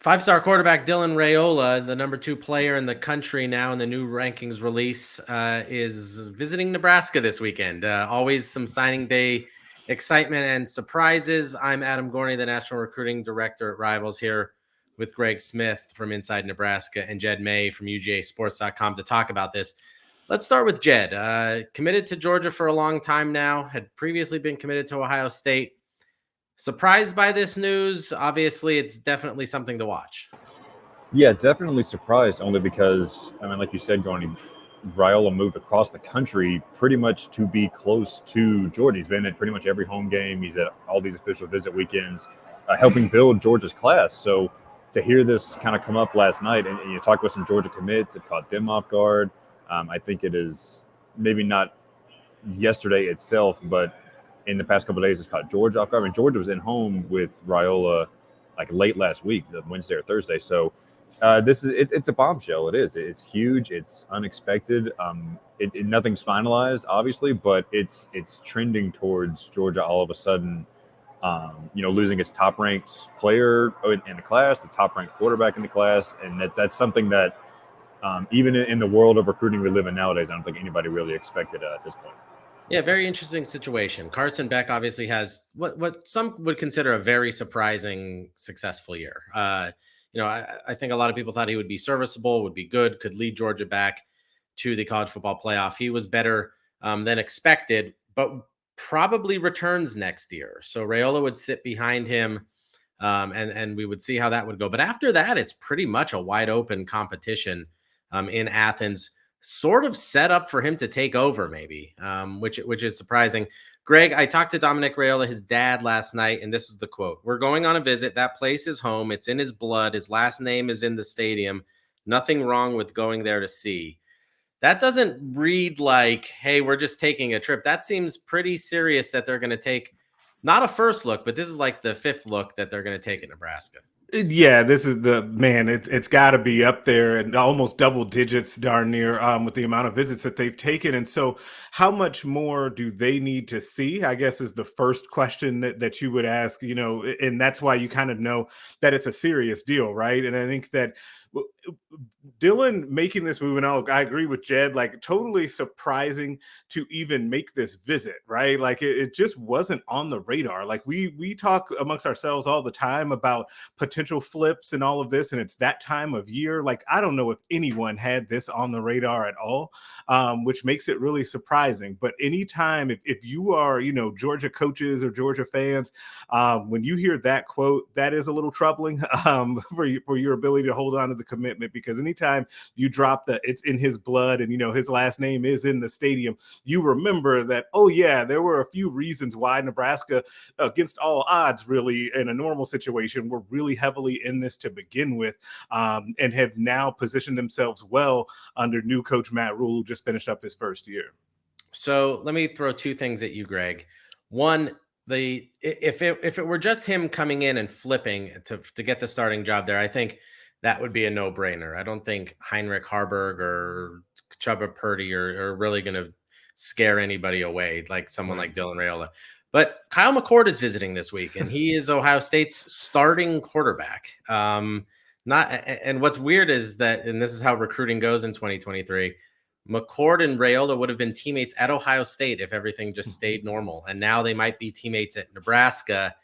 Five-star quarterback Dylan Raiola, the number 2 player in the country now in the new rankings release, is visiting Nebraska this weekend. Always some signing day excitement and surprises. I'm Adam Gorney, the national recruiting director at Rivals, here with Greg Smith from Inside Nebraska and Jed May from UGAsports.com to talk about this. Let's start with Jed. Committed to Georgia for a long time now, had previously been committed to Ohio State. Surprised by this news? Obviously, it's definitely something to watch. Yeah, definitely surprised, only because, like you said, Raiola moved across the country pretty much to be close to Georgia. He's been at pretty much every home game. He's at all these official visit weekends, helping build Georgia's class. So to hear this kind of come up last night, and you talk about some Georgia commits, it caught them off guard. I think it is maybe not yesterday itself, but in the past couple of days, it's caught Georgia off guard. Georgia was in home with Raiola like late last week, the Wednesday or Thursday. So it's a bombshell. It is. It's huge. It's unexpected. Nothing's finalized, obviously, but it's trending towards Georgia all of a sudden. Losing its top-ranked player in the class, the top-ranked quarterback in the class, and that's something that even in the world of recruiting we live in nowadays, I don't think anybody really expected at this point. Yeah, very interesting situation. Carson Beck obviously has what some would consider a very surprising, successful year. I think a lot of people thought he would be serviceable, would be good, could lead Georgia back to the college football playoff. He was better than expected, but probably returns next year. So Raiola would sit behind him, and we would see how that would go. But after that, it's pretty much a wide open competition in Athens. Sort of set up for him to take over, maybe, which is surprising. Greg, I talked to Dominic Raiola, his dad, last night, and this is the quote. "We're going on a visit. That place is home. It's in his blood. His last name is in the stadium. Nothing wrong with going there to see." That doesn't read like, hey, we're just taking a trip. That seems pretty serious that they're going to take not a first look, but this is like the 5th look that they're going to take at Nebraska. Yeah, this is it's got to be up there and almost double digits, darn near, with the amount of visits that they've taken. And so how much more do they need to see, I guess, is the first question that you would ask, and that's why you kind of know that it's a serious deal, right? And I think that Dylan making this move, and I agree with Jed, like totally surprising to even make this visit, right? Like it just wasn't on the radar. Like we talk amongst ourselves all the time about potential flips and all of this, and it's that time of year. Like I don't know if anyone had this on the radar at all, which makes it really surprising. But anytime, if you are, Georgia coaches or Georgia fans, when you hear that quote, that is a little troubling for your ability to hold on to the commitment, because anytime you drop it's in his blood and his last name is in the stadium, you remember that, oh yeah, there were a few reasons why Nebraska, against all odds really in a normal situation, were really heavily in this to begin with, and have now positioned themselves well under new coach Matt Rhule, who just finished up his first year. So let me throw 2 things at you, Greg. One, if it were just him coming in and flipping to get the starting job there, I think that would be a no-brainer. I don't think Heinrich Harburg or Chubba Purdy are really going to scare anybody away like someone like Dylan Raiola. But Kyle McCord is visiting this week, and he is Ohio State's starting quarterback. And what's weird is that, and this is how recruiting goes in 2023, McCord and Raiola would have been teammates at Ohio State if everything just stayed normal. And now they might be teammates at Nebraska.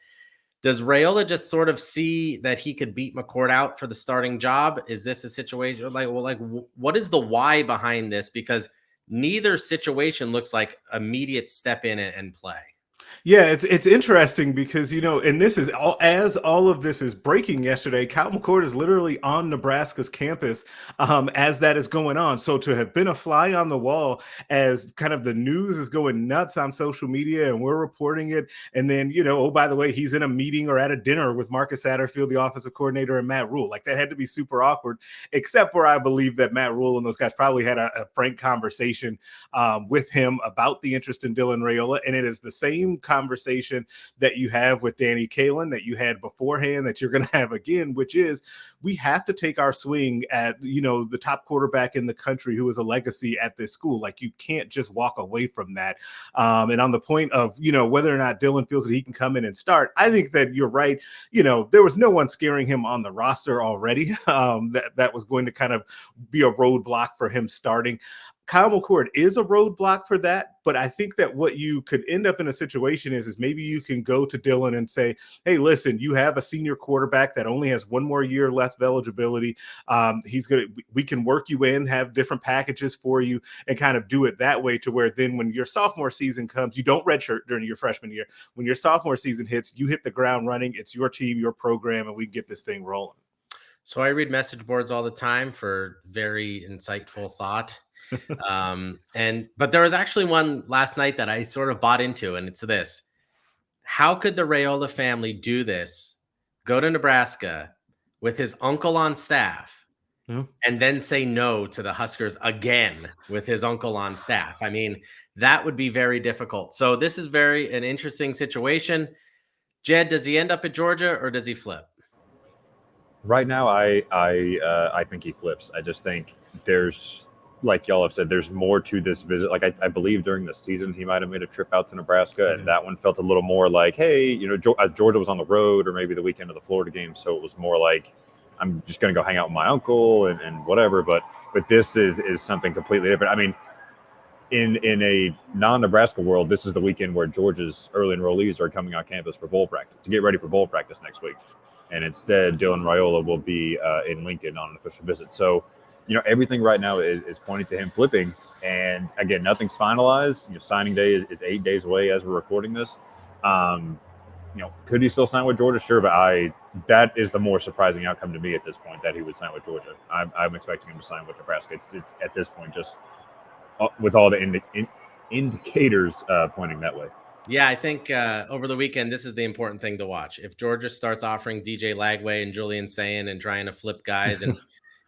Does Raiola just sort of see that he could beat McCord out for the starting job? Is this a situation what is the why behind this? Because neither situation looks like immediate step in and play. Yeah, it's interesting because, and this is all of this is breaking yesterday. Kyle McCord is literally on Nebraska's campus as that is going on. So to have been a fly on the wall as kind of the news is going nuts on social media and we're reporting it. And then, oh, by the way, he's in a meeting or at a dinner with Marcus Satterfield, the offensive coordinator, and Matt Rhule. Like that had to be super awkward, except for I believe that Matt Rhule and those guys probably had a frank conversation with him about the interest in Dylan Raiola. And it is the same conversation that you have with Danny Kalen that you had beforehand that you're going to have again, which is we have to take our swing at, the top quarterback in the country who is a legacy at this school. Like, you can't just walk away from that. And on the point of, whether or not Dylan feels that he can come in and start, I think that you're right. There was no one scaring him on the roster already. That was going to kind of be a roadblock for him starting. Kyle McCord is a roadblock for that, but I think that what you could end up in a situation is maybe you can go to Dylan and say, hey, listen, you have a senior quarterback that only has one more year left of eligibility. We can work you in, have different packages for you, and kind of do it that way to where then when your sophomore season comes, you don't redshirt during your freshman year. When your sophomore season hits, you hit the ground running. It's your team, your program, and we get this thing rolling. So I read message boards all the time for very insightful thought. But there was actually one last night that I sort of bought into, and it's this: how could the Raiola family do this, go to Nebraska with his uncle on staff, and then say no to the Huskers again with his uncle on staff? I mean, that would be very difficult. So this is an interesting situation. Jed, does he end up at Georgia or does he flip? Right now, I think he flips. I just think there's, like y'all have said, there's more to this visit. Like, I believe during the season he might have made a trip out to Nebraska, and that one felt a little more like, hey, Georgia was on the road, or maybe the weekend of the Florida game, so it was more like, I'm just going to go hang out with my uncle and whatever. But this is something completely different. I mean, in a non-Nebraska world, this is the weekend where Georgia's early enrollees are coming on campus for bowl practice to get ready for bowl practice next week, and instead Dylan Raiola will be in Lincoln on an official visit. So, everything right now is pointing to him flipping. And again, nothing's finalized. Signing day is 8 days away as we're recording this. Could he still sign with Georgia? Sure, but that is the more surprising outcome to me at this point, that he would sign with Georgia. I'm expecting him to sign with Nebraska. It's at this point just with all the indicators pointing that way. Yeah, I think over the weekend, this is the important thing to watch. If Georgia starts offering DJ Lagway and Julian Sayin and trying to flip guys and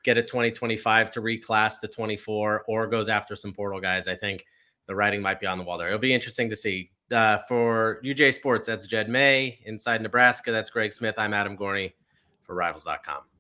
get a 2025 to reclass to 24, or goes after some portal guys, I think the writing might be on the wall there. It'll be interesting to see. For UJ Sports, that's Jed May. Inside Nebraska, that's Greg Smith. I'm Adam Gorney for Rivals.com.